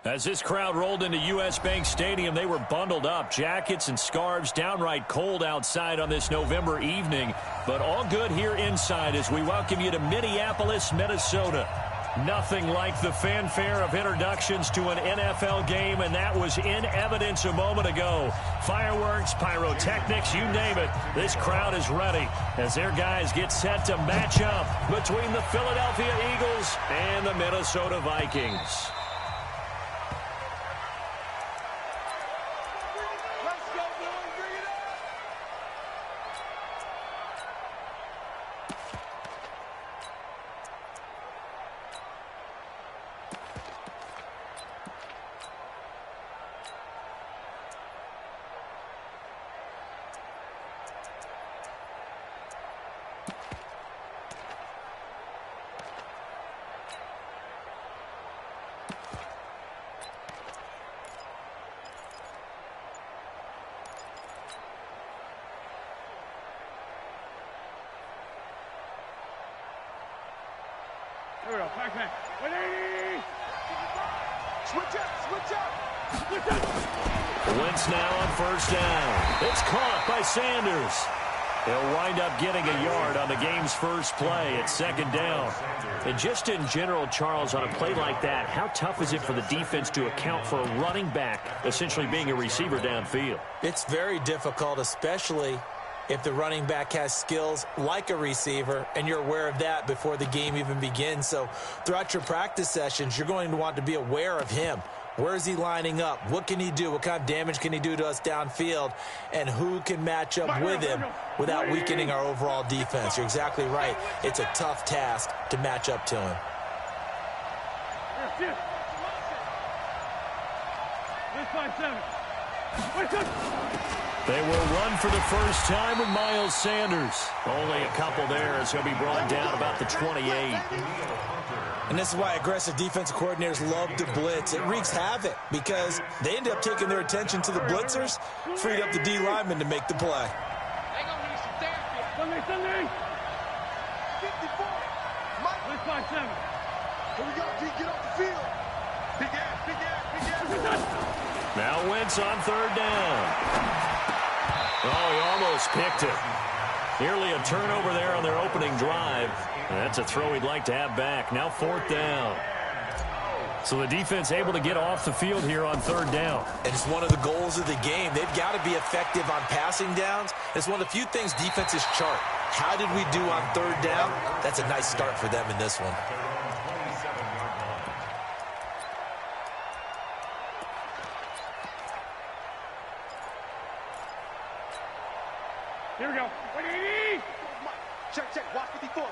As this crowd rolled into U.S. Bank Stadium, they were bundled up, jackets and scarves, downright cold outside on this November evening, but all good here inside as we welcome you to Minneapolis, Minnesota. Nothing like the fanfare of introductions to an NFL game, and that was in evidence a moment ago. Fireworks, pyrotechnics, you name it. This crowd is ready as their guys get set to match up between the Philadelphia Eagles and the Minnesota Vikings. Here we go, back. 180! Switch up! Wentz now on first down. It's caught by Sanders. He'll wind up getting a yard on the game's first play at second down. And just in general, Charles, on a play like that, how tough is it for the defense to account for a running back essentially being a receiver downfield? It's very difficult, especially if the running back has skills like a receiver, and you're aware of that before the game even begins. So throughout your practice sessions, you're going to want to be aware of him. Where is he lining up? What can he do? What kind of damage can he do to us downfield? And who can match up with him without weakening our overall defense? You're exactly right. It's a tough task to match up to him. They will run for the first time with Miles Sanders. Only a couple there as he'll be brought down about the 28. And this is why aggressive defensive coordinators love to blitz. It wreaks havoc because they end up taking their attention to the blitzers, freed up the D lineman to make the play. Sunday! 54! Let's find 7. Here we go, G, get off the field. Big ass. Now Wentz on third down. Oh, he almost picked it. Nearly a turnover there on their opening drive. That's a throw he'd like to have back. Now fourth down. So the defense able to get off the field here on third down. And it's one of the goals of the game. They've got to be effective on passing downs. It's one of the few things defenses chart. How did we do on third down? That's a nice start for them in this one. Here we go. 180! Check. Watch 54.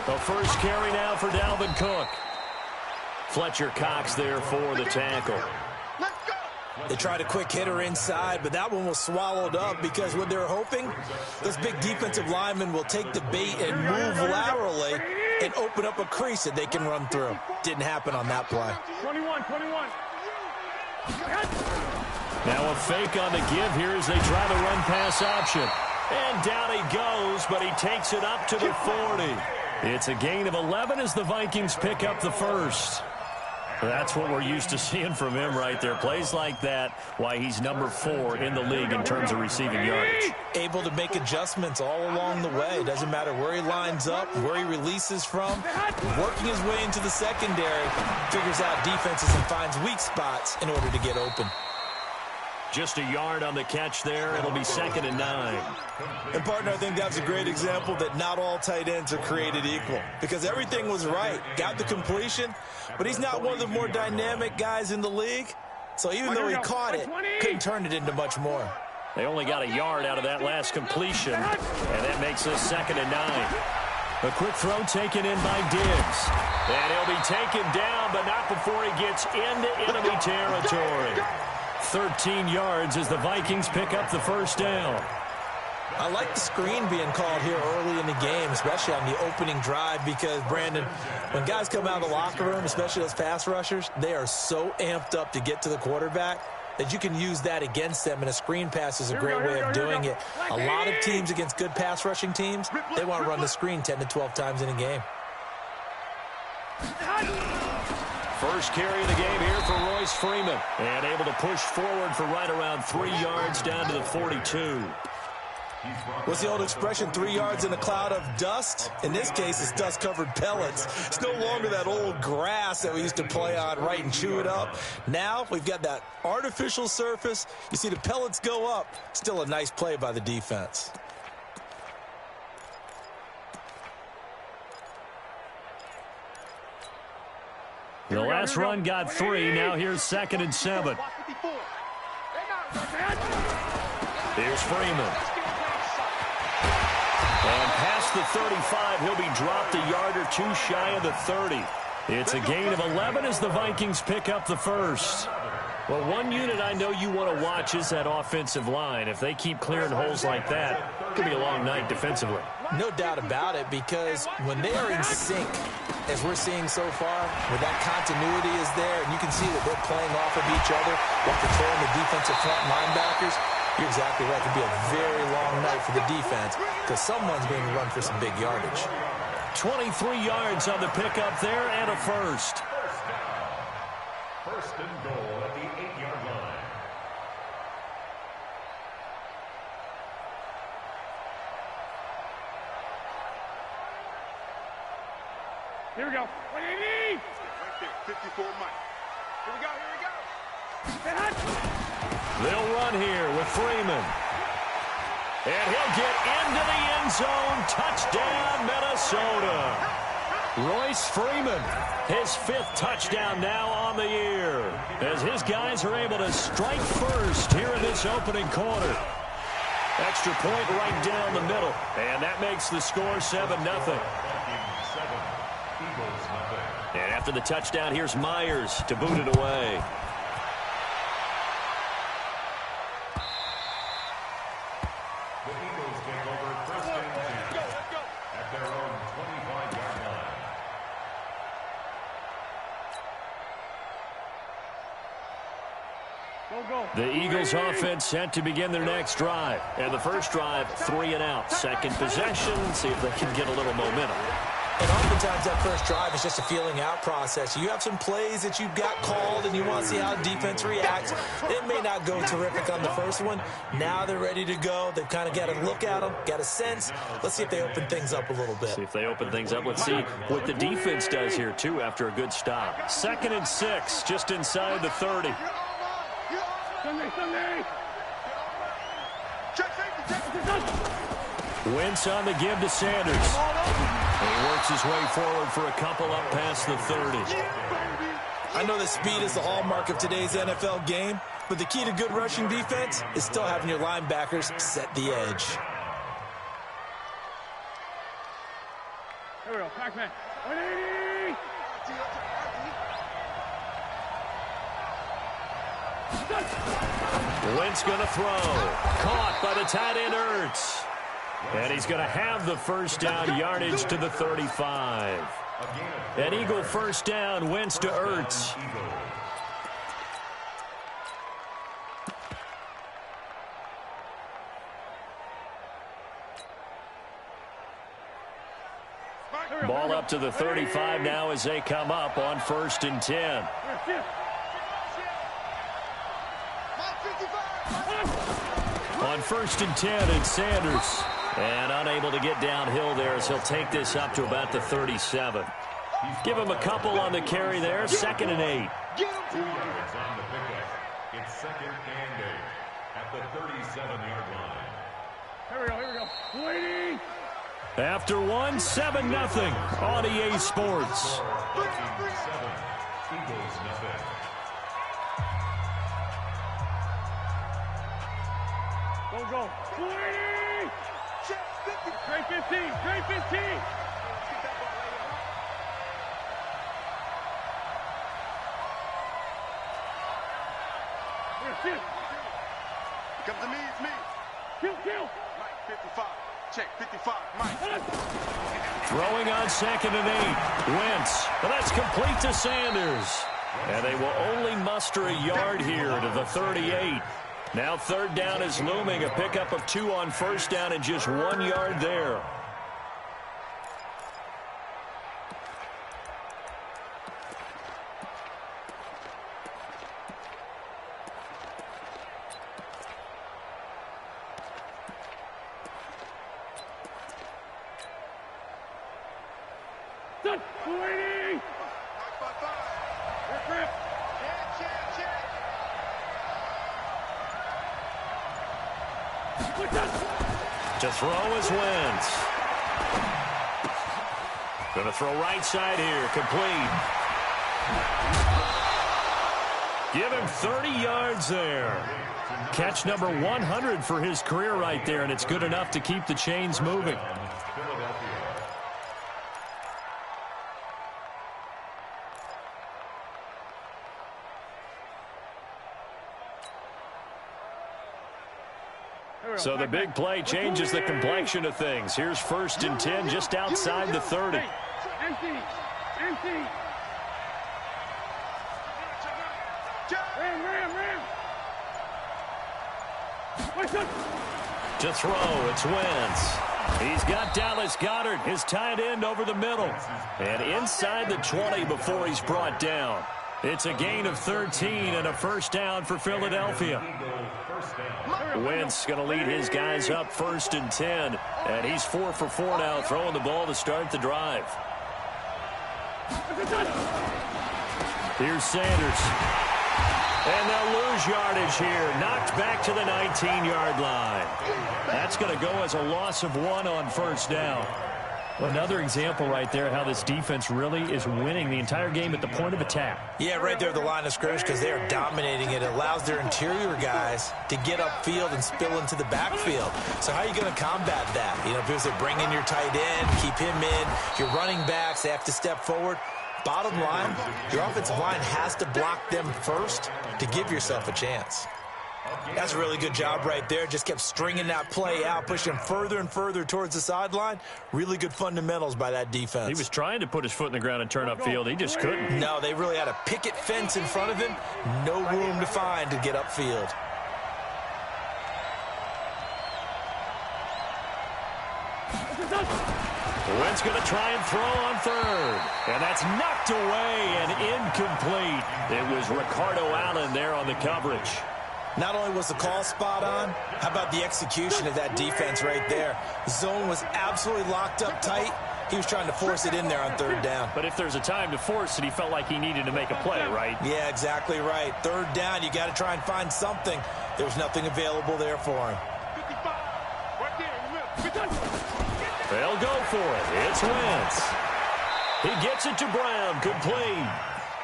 The first carry now for Dalvin Cook. Fletcher Cox there for the tackle. They tried a quick hitter inside, but that one was swallowed up because what they're hoping, those big defensive linemen will take the bait and move laterally and open up a crease that they can run through. Didn't happen on that play. 21. Now a fake on the give here as they try the run pass option. And down he goes, but he takes it up to the 40. It's a gain of 11 as the Vikings pick up the first. That's what we're used to seeing from him right there. Plays like that, why he's number 4 in the league in terms of receiving yardage. Able to make adjustments all along the way. Doesn't matter where he lines up, where he releases from. Working his way into the secondary, figures out defenses and finds weak spots in order to get open. Just a yard on the catch there. It'll be 2nd and 9. And, partner, I think that's a great example that not all tight ends are created equal because everything was right. Got the completion, but he's not one of the more dynamic guys in the league. So even though he caught it, couldn't turn it into much more. They only got a yard out of that last completion, and that makes this 2nd and 9. A quick throw taken in by Diggs. And he'll be taken down, but not before he gets into enemy territory. 13 yards as the Vikings pick up the first down. I like the screen being called here early in the game, especially on the opening drive, because, Brandon, when guys come out of the locker room, especially those pass rushers, they are so amped up to get to the quarterback. that you can use that against them, and a screen pass is a great way of doing it. A lot of teams against good pass rushing teams, they want to run the screen 10 to 12 times in a game. First carry of the game here for Royce Freeman. And able to push forward for right around 3 yards down to the 42. What's the old expression, 3 yards in a cloud of dust? In this case, it's dust-covered pellets. It's no longer that old grass that we used to play on, right, and chew it up. Now we've got that artificial surface. You see the pellets go up. Still a nice play by the defense. The last run got 3. Now here's 2nd and 7. Here's Freeman. And past the 35, he'll be dropped a yard or 2 shy of the 30. It's a gain of 11 as the Vikings pick up the first. Well, one unit I know you want to watch is that offensive line. If they keep clearing holes like that, it could be a long night defensively. No doubt about it, because when they are in sync, as we're seeing so far, where that continuity is there, and you can see that they're playing off of each other while controlling the defensive front linebackers, you're exactly right. It could be a very long night for the defense because someone's going to run for some big yardage. 23 yards on the pickup there and a first. First and goal at the 8-yard line. Here we go. Right there, 54 Mike. Here we go, here we go. They'll run here with Freeman. And he'll get into the end zone. Touchdown, Minnesota. Royce Freeman, his 5th touchdown now on the year, as his guys are able to strike first here in this opening quarter. Extra point right down the middle, and that makes the score 7-0. And after the touchdown, here's Myers to boot it away. The Eagles take over first and 10 at their own 25-yard line. The Eagles offense set to begin their next drive. And the first drive, 3 and out. Second possession, see if they can get a little momentum. And oftentimes that first drive is just a feeling out process. You have some plays that you've got called and you want to see how defense reacts. It may not go terrific on the first one. Now they're ready to go. They've kind of got to look at them, got a sense. Let's see if they open things up a little bit. See if they open things up. Let's see what the defense does here, too, after a good stop. 2nd and 6, just inside the 30. Wentz on the give to Sanders. He works his way forward for a couple up past the 30. I know that speed is the hallmark of today's NFL game, but the key to good rushing defense is still having your linebackers set the edge. Here we go, Pac-Man. 180! Wentz going to throw. Caught by the tight end Ertz. And he's going to have the first down, yardage to the 35. An Eagle first down, Wentz to Ertz. Ball up to the 35 now as they come up on 1st and 10. On 1st and 10, it's Sanders. And unable to get downhill there as he'll take this up to about the 37. Give him a couple on the carry there. 2nd and 8. 2 yards on the pickup. It's 2nd and 8 at the 37-yard line. Here we go, here we go. Waiting! After 1, 7-0 on EA Sports. Vikings 7, Eagles nothing. Go. 20! Straight 15, straight 15! Here, Come to me, it's me. kill! Mike, 55. Check, 55. Mike. Throwing on 2nd and 8. Wentz. But that's complete to Sanders. And they will only muster a yard here to the 38. Now third down is looming, a pickup of 2 on first down and just 1 yard there. To throw is Wentz. Going to throw right side here, complete. Give him 30 yards there. Catch number 100 for his career right there, and it's good enough to keep the chains moving. So the big play changes the complexion of things. Here's 1st and 10 just outside the 30. To throw, it's Wentz. He's got Dallas Goedert, his tight end, over the middle. And inside the 20 before he's brought down. It's a gain of 13 and a first down for Philadelphia. Wentz going to lead his guys up 1st and 10. And he's 4 for 4 now, throwing the ball to start the drive. Here's Sanders. And they'll lose yardage here. Knocked back to the 19-yard line. That's going to go as a loss of 1 on first down. Well, another example right there how this defense really is winning the entire game at the point of attack. Yeah, right there at the line of scrimmage because they are dominating it. It allows their interior guys to get upfield and spill into the backfield. So how are you going to combat that? You know, because they bring in your tight end, keep him in. Your running backs, they have to step forward. Bottom line, your offensive line has to block them first to give yourself a chance. That's a really good job right there. Just kept stringing that play out, pushing him further and further towards the sideline. Really good fundamentals by that defense. He was trying to put his foot in the ground and turn upfield. He just couldn't. No, they really had a picket fence in front of him. No room to find to get upfield. Wentz going to try and throw on third. And that's knocked away and incomplete. It was Ricardo Allen there on the coverage. Not only was the call spot on, how about the execution of that defense right there? The zone was absolutely locked up tight. He was trying to force it in there on third down. But if there's a time to force it, he felt like he needed to make a play, right? Yeah, exactly right. Third down, you got to try and find something. There was nothing available there for him. They'll go for it. It's Wentz. He gets it to Brown, complete.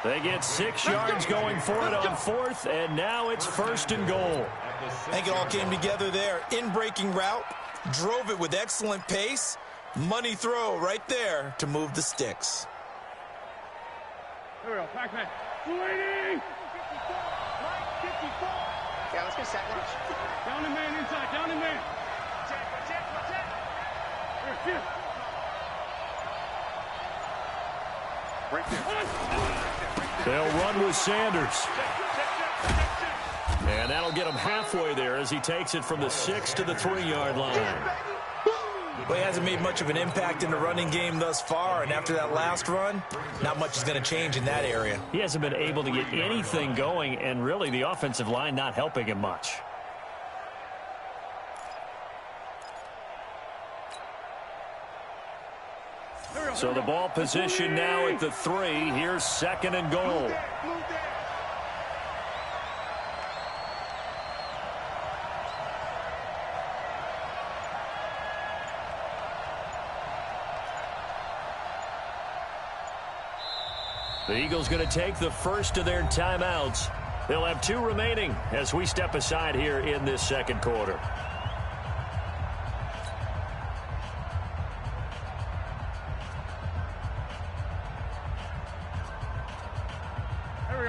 They get 6 yards going for it on 4th, and now it's 1st and goal. I think it all came together there. In-breaking route, drove it with excellent pace. Money throw right there to move the sticks. Here we go, Pac-Man. 280! Yeah, let's get set. Down the man inside, down the man. Here. Right there. They'll run with Sanders. And that'll get him halfway there as he takes it from the 6 to the 3-yard line. Well, he hasn't made much of an impact in the running game thus far, and after that last run, not much is going to change in that area. He hasn't been able to get anything going, and really the offensive line not helping him much. So the ball position now at the 3. Here's 2nd and goal. The Eagles going to take the first of their timeouts. They'll have 2 remaining as we step aside here in this second quarter.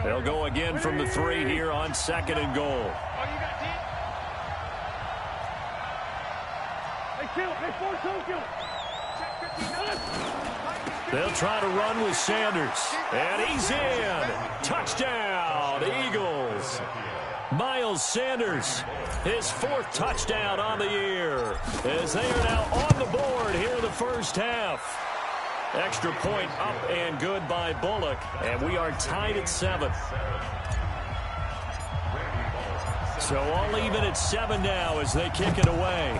They'll go again from the 3 here on 2nd and goal. Hey, kill it. Hey, force home kill it. They'll try to run with Sanders. And he's in. Touchdown, Eagles. Miles Sanders, his 4th touchdown on the year, as they are now on the board here in the first half. Extra point up and good by Bullock, and we are tied at 7. So all even at 7 now as they kick it away.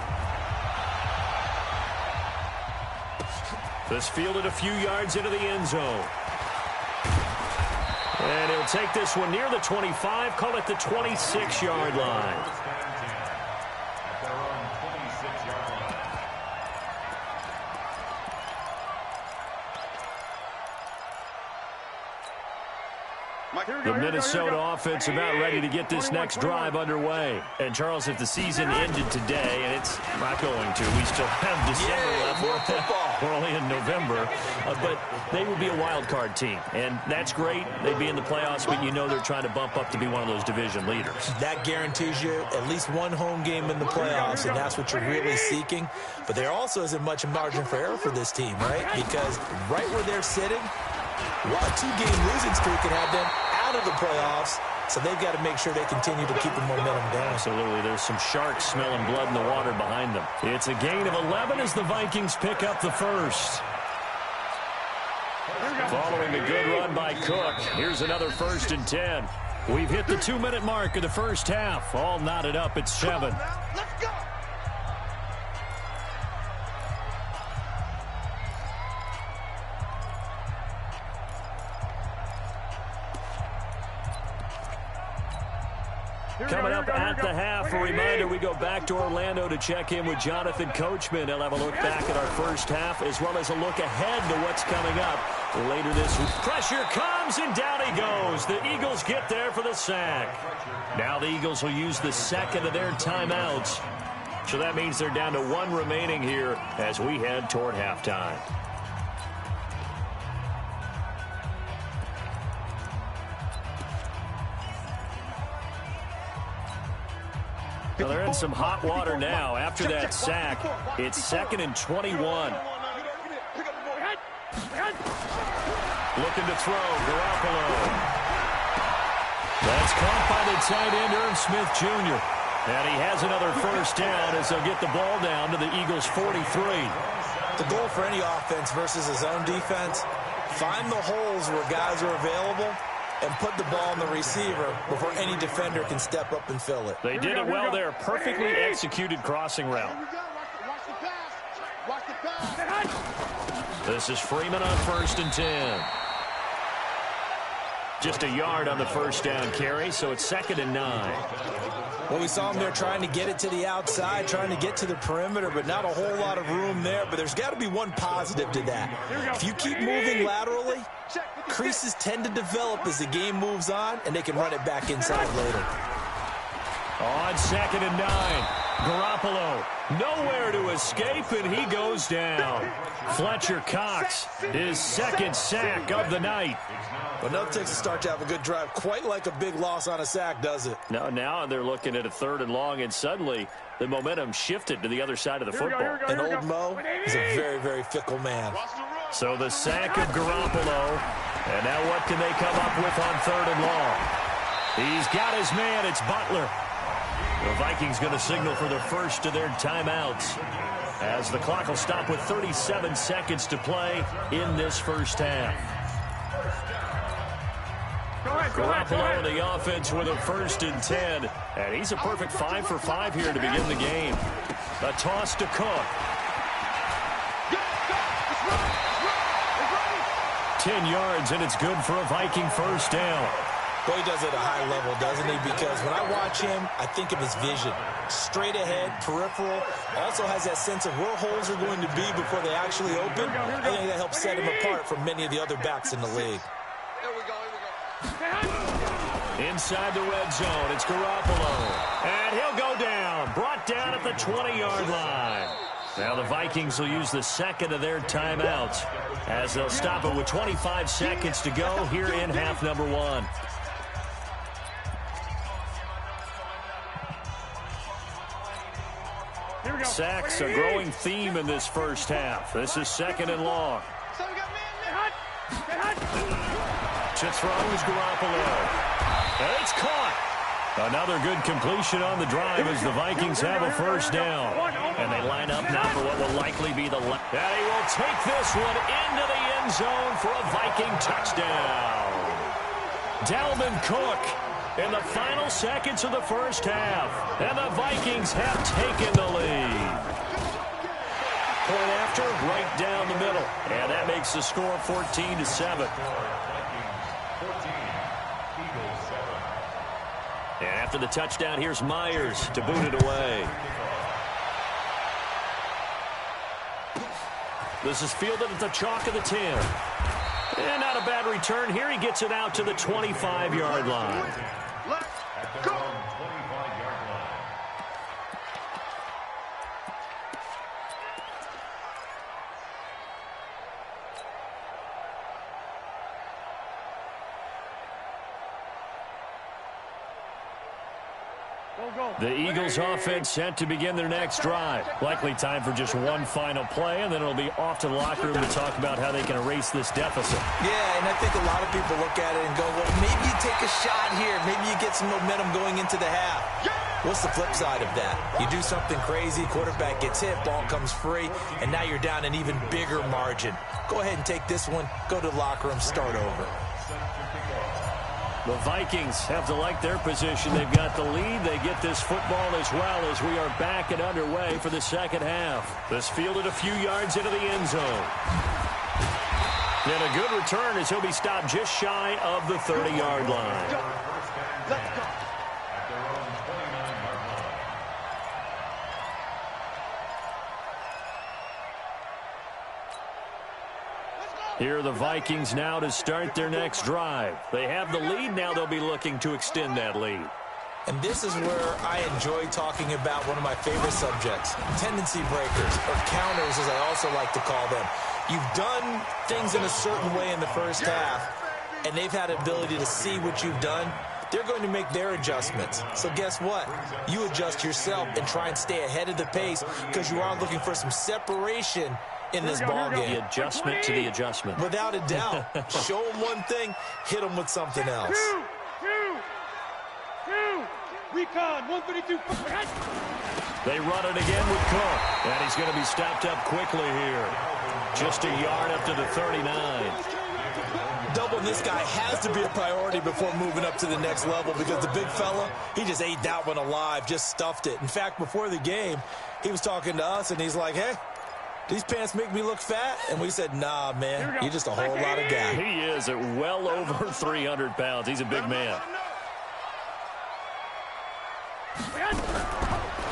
This fielded a few yards into the end zone. And he'll take this one near the 25, call it the 26-yard line. The Minnesota offense about ready to get this next drive underway. And, Charles, if the season ended today, and it's not going to, we still have December left. We're only in November. But they would be a wild card team. And that's great. They'd be in the playoffs, but you know they're trying to bump up to be one of those division leaders. That guarantees you at least one home game in the playoffs, and that's what you're really seeking. But there also isn't much margin for error for this team, right? Because right where they're sitting, a 2-game losing streak could have them out of the playoffs, so they've got to make sure they continue to keep the momentum going. Absolutely. There's some sharks smelling blood in the water behind them. It's a gain of 11 as the Vikings pick up the first. Following a good run by Cook, here's another 1st and 10. We've hit the 2-minute mark of the first half. All knotted up at 7. Let's go. Coming up at the half, a reminder, we go back to Orlando to check in with Jonathan Coachman. He'll have a look back at our first half as well as a look ahead to what's coming up later this week. Pressure comes, and down he goes. The Eagles get there for the sack. Now the Eagles will use the 2nd of their timeouts. So that means they're down to 1 remaining here as we head toward halftime. Well, they're in some hot water now after that sack. It's 2nd and 21. Looking to throw, Garoppolo. That's caught by the tight end, Irv Smith Jr. And he has another first down as they'll get the ball down to the Eagles' 43. The goal for any offense versus his own defense, find the holes where guys are available and put the ball on the receiver before any defender can step up and fill it. They did it well there. Perfectly executed crossing route. Watch the pass. This is Freeman on 1st and 10. Just a yard on the first down carry, so it's 2nd and 9. Well, we saw him there trying to get it to the outside, trying to get to the perimeter, but not a whole lot of room there. But there's got to be one positive to that. If you keep moving laterally, creases tend to develop as the game moves on, and they can run it back inside later. On 2nd and 9, Garoppolo nowhere to escape, and he goes down. Fletcher Cox, his 2nd sack of the night. Well, nothing takes a start to have a good drive quite like a big loss on a sack, does it? No, now they're looking at a 3rd and long, and suddenly the momentum shifted to the other side of the football. And old Mo is a very, very fickle man. So the sack of Garoppolo, and now what can they come up with on 3rd and long? He's got his man. It's Butler. The Vikings going to signal for the first of their timeouts as the clock will stop with 37 seconds to play in this first half. Garoppolo in the offense with a 1st and 10. And he's a perfect 5 for 5 here to begin the game. A toss to Cook. 10 yards, and it's good for a Viking first down. Boy, he does it at a high level, doesn't he? Because when I watch him, I think of his vision. Straight ahead, peripheral. Also has that sense of where holes are going to be before they actually open. I think that helps set him apart from many of the other backs in the league. Inside the red zone, it's Garoppolo. And he'll go down. Brought down at the 20-yard line. Now the Vikings will use the 2nd of their timeouts as they'll stop it with 25 seconds to go here in half number 1. Sacks a growing theme in this first half. This is 2nd and long. fakes it, throws Garoppolo. And it's caught. Another good completion on the drive as the Vikings have a first down. And they line up now for what will likely be the last. And he will take this one into the end zone for a Viking touchdown. Dalvin Cook in the final seconds of the first half. And the Vikings have taken the lead. Point after, right down the middle. And that makes the score 14-7. And after the touchdown, here's Myers to boot it away. This is fielded at the chalk of the 10. And not a bad return here. He gets it out to the 25-yard line. Let's go. The Eagles offense set to begin their next drive. Likely time for just one final play, and then it'll be off to the locker room to talk about how they can erase this deficit. Yeah, and I think a lot of people look at it and go, well, maybe you take a shot here. Maybe you get some momentum going into the half. What's the flip side of that? You do something crazy, quarterback gets hit, ball comes free, and now you're down an even bigger margin. Go ahead and take this one, go to the locker room, start over. The Vikings have to like their position. They've got the lead. They get this football as well as we are back and underway for the second half. This fielded a few yards into the end zone. And a good return as he'll be stopped just shy of the 30-yard line. Let's go. Here are the Vikings now to start their next drive. They have the lead. Now they'll be looking to extend that lead. And this is where I enjoy talking about one of my favorite subjects, tendency breakers, or counters as I also like to call them. You've done things in a certain way in the first half, and they've had the ability to see what you've done. They're going to make their adjustments. So guess what? You adjust yourself and try and stay ahead of the pace because you are looking for some separation in this ball game. The adjustment to the adjustment. Without a doubt. Show them one thing, hit them with something else. Two. Recon, 132. They run it again with Cook. And he's going to be stopped up quickly here. Just a yard up to the 39. Doubling this guy has to be a priority before moving up to the next level because the big fella, he just ate that one alive, just stuffed it. In fact, before the game, he was talking to us, and he's like, hey, these pants make me look fat? And we said, nah, man, you're just a whole lot of guy. He is at well over 300 pounds. He's a big man.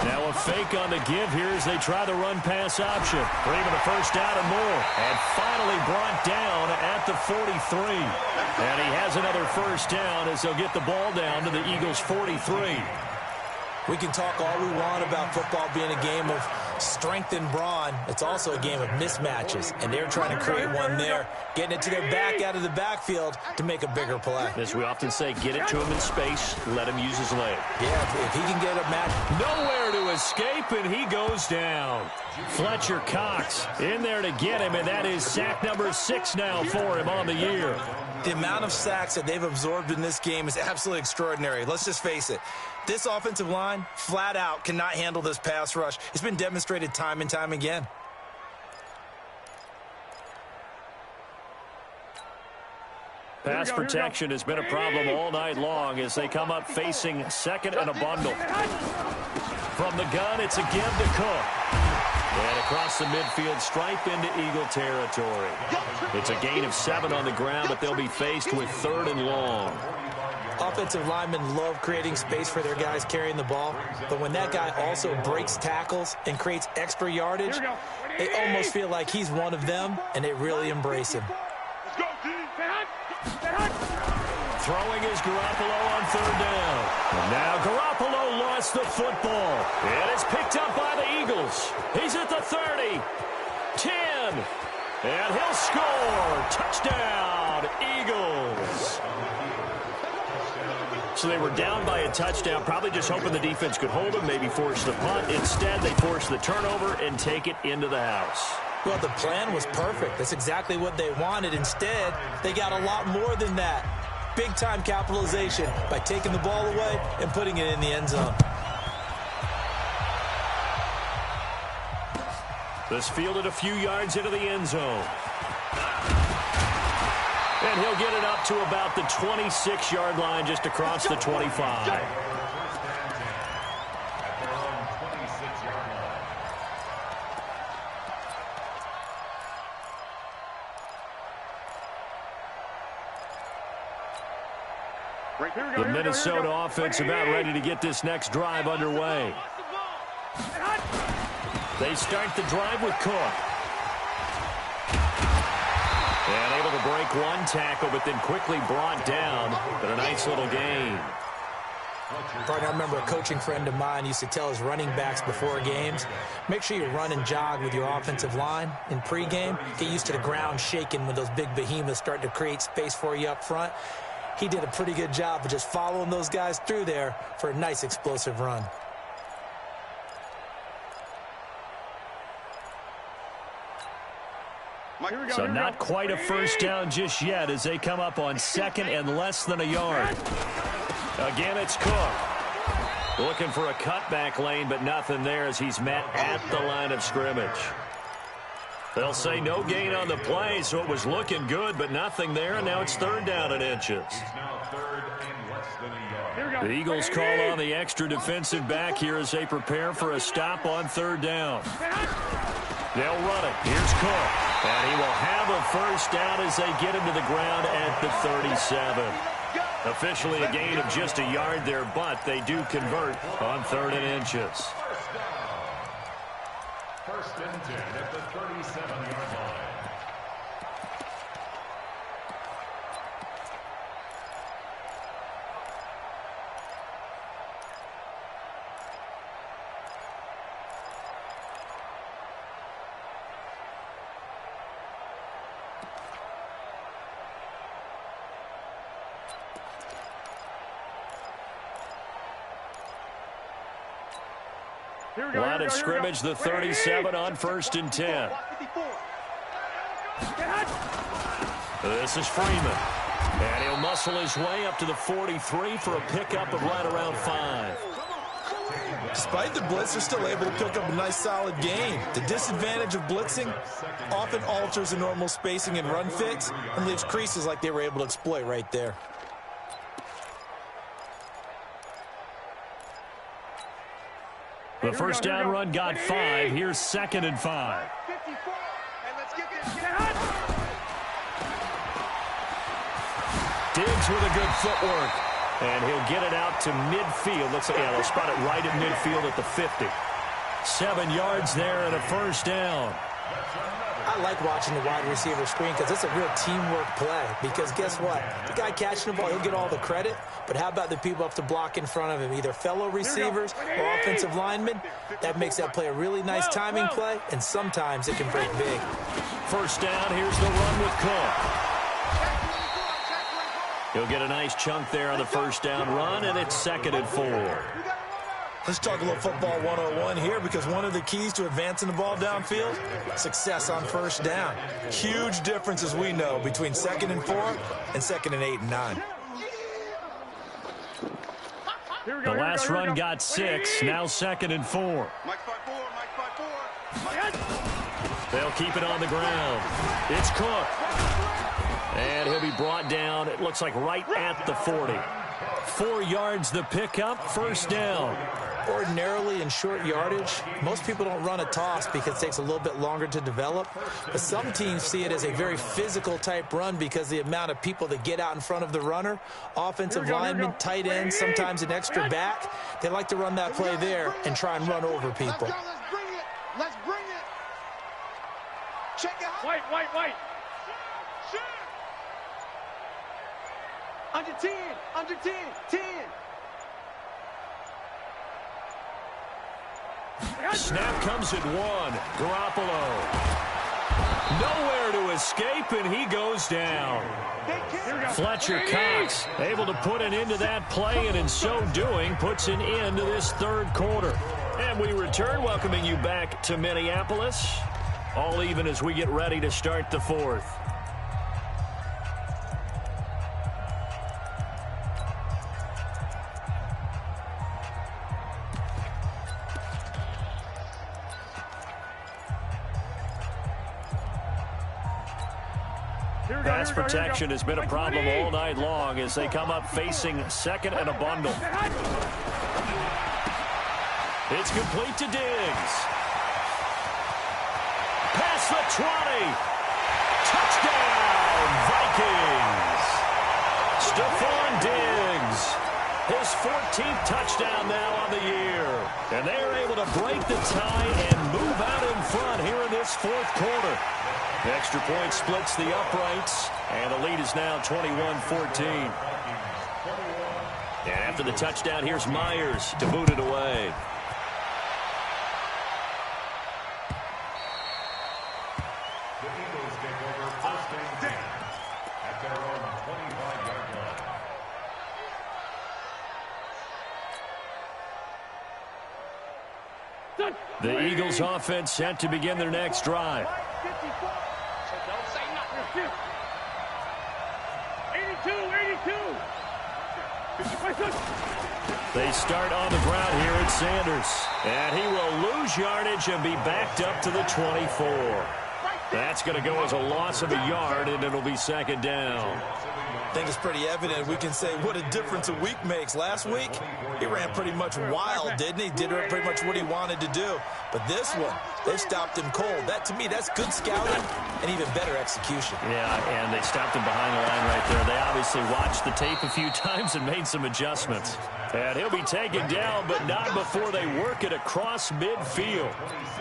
Now a fake on the give here as they try the run-pass option. For even a first down and more. And finally brought down at the 43. And he has another first down as they'll get the ball down to the Eagles' 43. We can talk all we want about football being a game of strength and brawn. It's also a game of mismatches, and they're trying to create one there, getting it to their back out of the backfield to make a bigger play. As we often say, get it to him in space, let him use his leg. Yeah, if he can get a match. Nowhere to escape, and he goes down. Fletcher Cox in there to get him, and that is sack number 6 now for him on the year. The amount of sacks that they've absorbed in this game is absolutely extraordinary. Let's just face it. This offensive line, flat out, cannot handle this pass rush. It's been demonstrated time and time again. Pass protection has been a problem all night long as they come up facing second and a bundle. From the gun, it's a give to Cook. And across the midfield stripe into Eagle territory. It's a gain of 7 on the ground, but they'll be faced with 3rd and long. Offensive linemen love creating space for their guys carrying the ball, but when that guy also breaks tackles and creates extra yardage, they almost feel like he's one of them, and they really embrace him. Throwing is Garoppolo on 3rd down. And now Garoppolo lost the football. It is picked up by the Eagles. He's at the 30, 10, and he'll score. Touchdown, Eagles. So they were down by a touchdown, probably just hoping the defense could hold them, maybe force the punt. Instead, they force the turnover and take it into the house. Well, the plan was perfect. That's exactly what they wanted. Instead, they got a lot more than that. big-time capitalization by taking the ball away and putting it in the end zone. This fielded a few yards into the end zone. And he'll get it up to about the 26-yard line, just across the 25. The Minnesota offense about ready to get this next drive underway. They start the drive with Cook. And able to break one tackle, but then quickly brought down. But a nice little gain. Partner, I remember a coaching friend of mine used to tell his running backs before games, make sure you run and jog with your offensive line in pregame. Get used to the ground shaking when those big behemoths start to create space for you up front. He did a pretty good job of just following those guys through there for a nice explosive run. So not quite a first down just yet as they come up on second and less than a yard. Again, it's Cook. Looking for a cutback lane, but nothing there as he's met at the line of scrimmage. They'll say no gain on the play, so it was looking good, but nothing there, and now it's third down and inches. The Eagles call on the extra defensive back here as they prepare for a stop on third down. They'll run it. Here's Cook. And he will have a first down as they get him to the ground at the 37. Officially a gain of just a yard there, but they do convert on third and inches. First and 10 at the 37-yard line. Line of scrimmage, the 37 on first and 10. This is Freeman. And he'll muscle his way up to the 43 for a pickup of right around 5. Despite the blitz, they're still able to pick up a nice solid gain. The disadvantage of blitzing often alters the normal spacing and run fits and leaves creases like they were able to exploit right there. The first down run got 5. Here's second and 5. Diggs with a good footwork. And he'll get it out to midfield. Looks like, yeah, they'll spot it right at midfield at the 50. 7 yards there and a first down. I like watching the wide receiver screen because it's a real teamwork play. Because guess what? The guy catching the ball, he'll get all the credit. But how about the people up to block in front of him, either fellow receivers or offensive linemen? That makes that play a really nice timing play, and sometimes it can break big. First down, here's the run with Cook. He'll get a nice chunk there on the first down run, and it's second and 4. Let's talk a little football 101 here, because one of the keys to advancing the ball downfield, success on first down. Huge difference, as we know, between second and 4 and second and 8 and 9. The last run got 6, now second and 4. They'll keep it on the ground. It's Cook. And he'll be brought down, it looks like right at the 40. 4 yards the pickup, first down. Ordinarily in short yardage, most people don't run a toss because it takes a little bit longer to develop. But some teams see it as a very physical type run because the amount of people that get out in front of the runner, offensive linemen, tight ends, sometimes an extra back, they like to run that play there and try and run over people. Let's bring it. Let's bring it. Check it out. White. Under 10. 10. Snap comes at 1. Garoppolo. Nowhere to escape, and he goes down. Fletcher Cox able to put an end to that play, and in so doing, puts an end to this third quarter. And we return, welcoming you back to Minneapolis. All even as we get ready to start the fourth. Pass protection has been a problem all night long as they come up facing second and a bundle. It's complete to Diggs. Past the 20. Touchdown, Vikings. Stephon Diggs. His 14th touchdown now on the year. And they are able to break the tie and move out in front here in this fourth quarter. The extra point splits the uprights, and the lead is now 21-14. And after the touchdown, here's Myers to boot it away. The Eagles take over first and 10 at their own 25-yard line. The Eagles offense set to begin their next drive. 82. They start on the ground here at Sanders. And he will lose yardage and be backed up to the 24. That's going to go as a loss of a yard, and it'll be second down. I think it's pretty evident. We can say what a difference a week makes. Last week, he ran pretty much wild, didn't he? Did pretty much what he wanted to do. But this one, they stopped him cold. That, to me, that's good scouting and even better execution. Yeah, and they stopped him behind the line right there. They obviously watched the tape a few times and made some adjustments. And he'll be taken down, but not before they work it across midfield.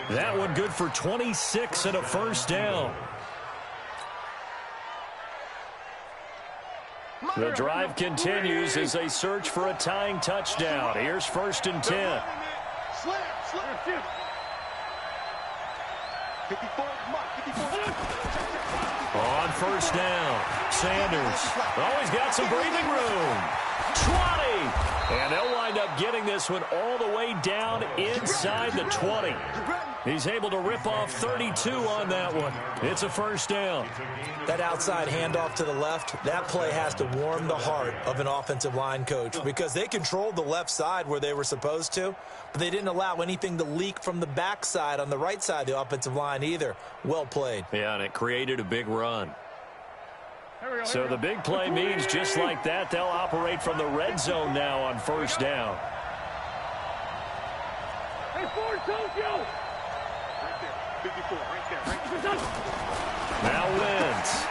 That one good for 26 and a first down. The drive continues as they search for a tying touchdown. Here's first and 10. On first down, Sanders. Always got some breathing room. 20. And they'll wind up getting this one all the way down inside the 20. He's able to rip off 32 on that one. It's a first down. That outside handoff to the left, that play has to warm the heart of an offensive line coach because they controlled the left side where they were supposed to, but they didn't allow anything to leak from the backside on the right side of the offensive line either. Well played. Yeah, and it created a big run. So the big play means just like that, they'll operate from the red zone now on first down. Hey, Ford, Tokyo! Now Wentz.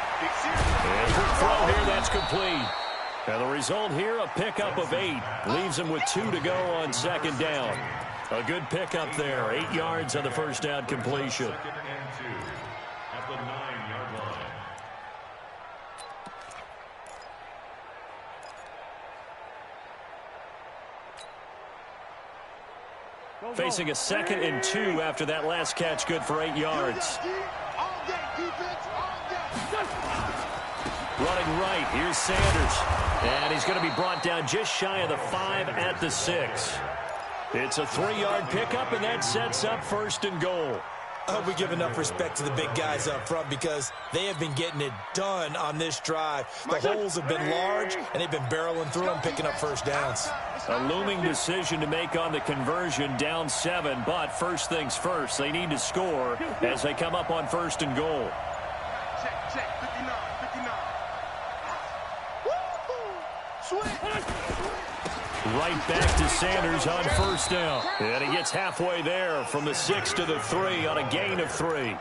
And quick throw here, that's complete. And the result here, a pickup of 8. Leaves him with 2 to go on second down. A good pickup there. 8 yards on the first down completion. Second and 2 at the 9-yard line. Facing a second and 2 after that last catch, good for 8 yards. Running right, here's Sanders. And he's going to be brought down just shy of the 5 at the 6. It's a 3-yard pickup, and that sets up first and goal. I hope we give enough respect to the big guys up front because they have been getting it done on this drive. The holes have been large, and they've been barreling through them, picking up first downs. A looming decision to make on the conversion, down 7, but first things first, they need to score as they come up on first and goal. Check, 59. Right back to Sanders on first down. And he gets halfway there from the 6 to the 3 on a gain of 3.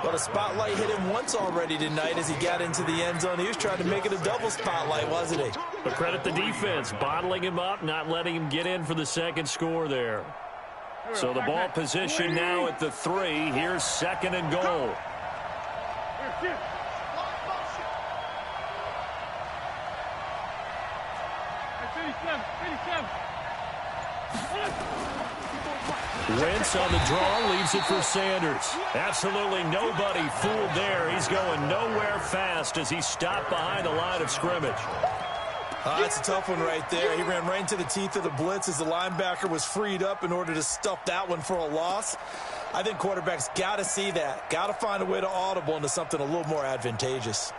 Well, the spotlight hit him once already tonight as he got into the end zone. He was trying to make it a double spotlight, wasn't he? But credit the defense, bottling him up, not letting him get in for the second score there. So the ball position now at the 3. Here's second and goal. Wentz on the draw, leaves it for Sanders. Absolutely nobody fooled there. He's going nowhere fast as he stopped behind the line of scrimmage. That's a tough one right there. He ran right into the teeth of the blitz as the linebacker was freed up in order to stuff that one for a loss. I think quarterbacks got to see that. Got to find a way to audible into something a little more advantageous.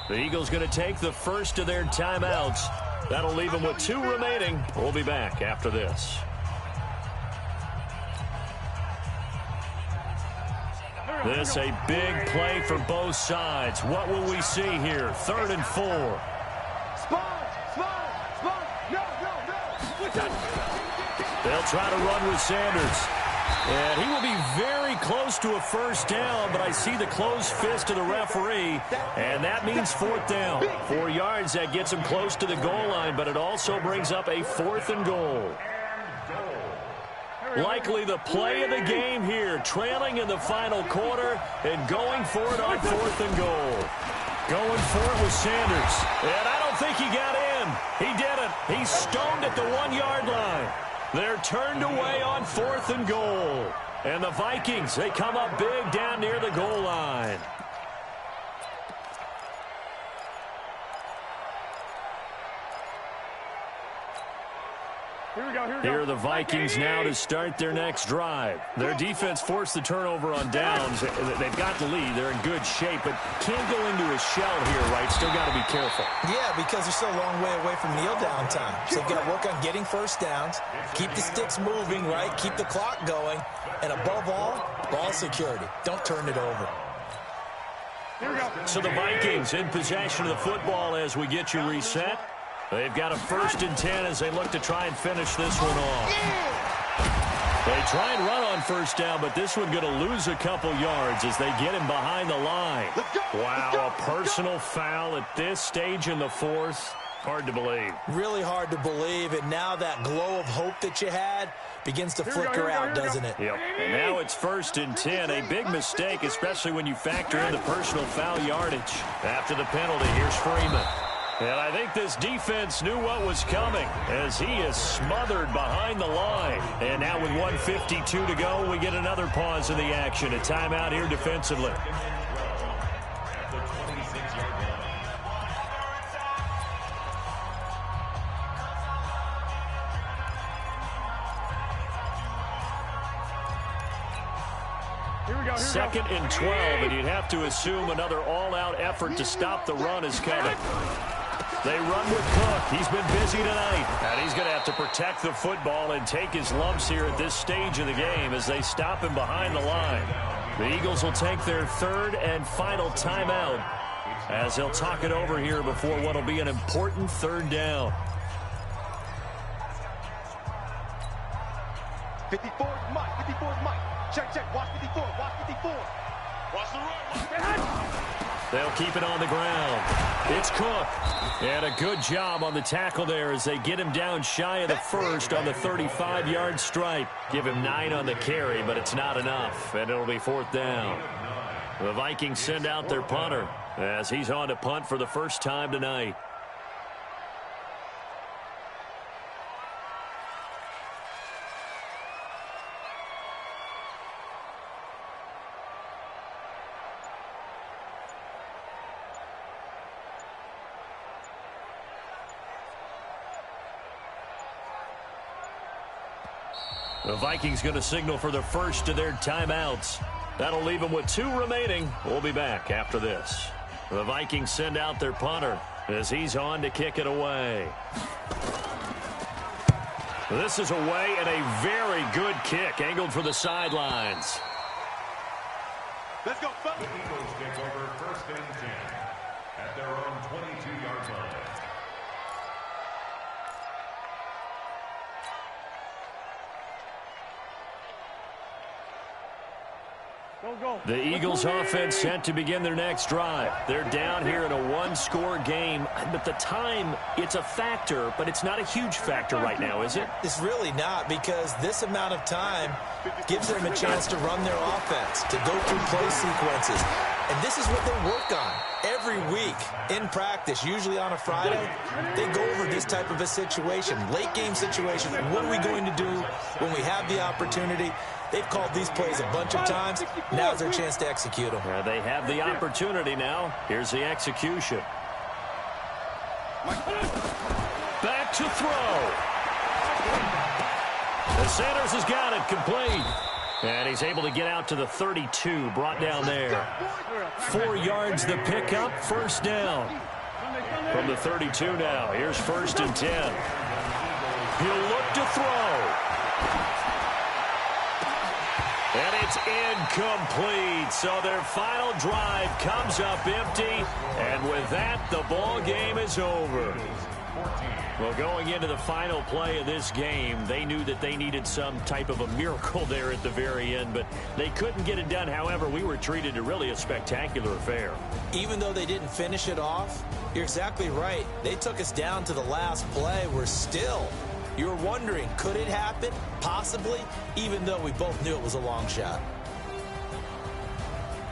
The Eagles going to take the first of their timeouts. That'll leave them with 2 remaining. We'll be back after this. This a big play for both sides. What will we see here? 3rd and 4. They'll try to run with Sanders. And he will be very close to a first down, but I see the closed fist of the referee, and that means 4th down. 4 yards, that gets him close to the goal line, but it also brings up a 4th and goal. Likely the play of the game here, trailing in the final quarter and going for it on 4th and goal. Going for it with Sanders, and I don't think he got in. He didn't. He's stoned at the 1-yard line. They're turned away on 4th and goal. And the Vikings, they come up big down near the goal line. Here are the Vikings now to start their next drive. Their defense forced the turnover on downs. They've got the lead. They're in good shape, but can't go into a shell here, right? Still got to be careful. Yeah, because they're still a long way away from kneel down time. So they've got to work on getting first downs, keep the sticks moving, right? Keep the clock going. And above all, ball security. Don't turn it over. So the Vikings in possession of the football as we get you reset. They've got a 1st and 10 as they look to try and finish this one off. They try and run on first down, but this one going to lose a couple yards as they get him behind the line. Wow, a personal foul at this stage in the 4th. Hard to believe. Really hard to believe, and now that glow of hope that you had begins to flicker out, doesn't it? Yep. And now it's 1st and 10. A big mistake, especially when you factor in the personal foul yardage. After the penalty, here's Freeman. And I think this defense knew what was coming as he is smothered behind the line. And now with 1:52 to go, we get another pause in the action. A timeout here defensively. Second and 12, and you'd have to assume another all-out effort to stop the run is coming. They run with Cook. He's been busy tonight. And he's going to have to protect the football and take his lumps here at this stage of the game as they stop him behind the line. The Eagles will take their 3rd and final timeout as they'll talk it over here before what will be an important 3rd down. 54 Mike, 54 Mike. Check, watch 54, watch 54. Watch the run. They'll keep it on the ground. It's Cook. And a good job on the tackle there as they get him down shy of the 1st on the 35-yard stripe. Give him 9 on the carry, but it's not enough, and it'll be 4th down. The Vikings send out their punter as he's on to punt for the first time tonight. The Vikings going to signal for the first of their timeouts. That'll leave them with 2 remaining. We'll be back after this. The Vikings send out their punter as he's on to kick it away. This is away and a very good kick angled for the sidelines. Let's go, folks. The Eagles take over 1st and 10 at their own 22-yard line. The Eagles offense set to begin their next drive. They're down here in a 1-score game. But the time, it's a factor, but it's not a huge factor right now, is it? It's really not, because this amount of time gives them a chance to run their offense, to go through play sequences. And this is what they work on every week in practice, usually on a Friday. They go over this type of a situation, late game situation. What are we going to do when we have the opportunity? They've called these plays a bunch of times. Now's their chance to execute them. Yeah, they have the opportunity now. Here's the execution. Back to throw. And Sanders has got it complete. And he's able to get out to the 32, brought down there. 4 yards the pickup, first down. From the 32 now, here's 1st and 10. He'll look to throw. And it's incomplete. So their final drive comes up empty. And with that, the ball game is over. Well, going into the final play of this game, they knew that they needed some type of a miracle there at the very end, but they couldn't get it done. However, we were treated to really a spectacular affair. Even though they didn't finish it off, you're exactly right. They took us down to the last play. We're still, you were wondering, could it happen? Possibly, even though we both knew it was a long shot.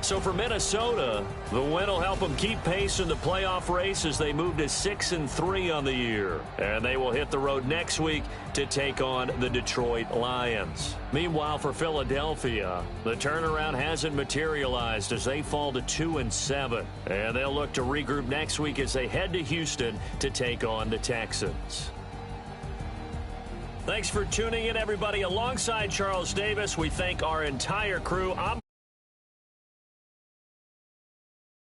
So for Minnesota, the win will help them keep pace in the playoff race as they move to 6-3 on the year. And they will hit the road next week to take on the Detroit Lions. Meanwhile, for Philadelphia, the turnaround hasn't materialized as they fall to 2-7. And they'll look to regroup next week as they head to Houston to take on the Texans. Thanks for tuning in, everybody. Alongside Charles Davis, we thank our entire crew.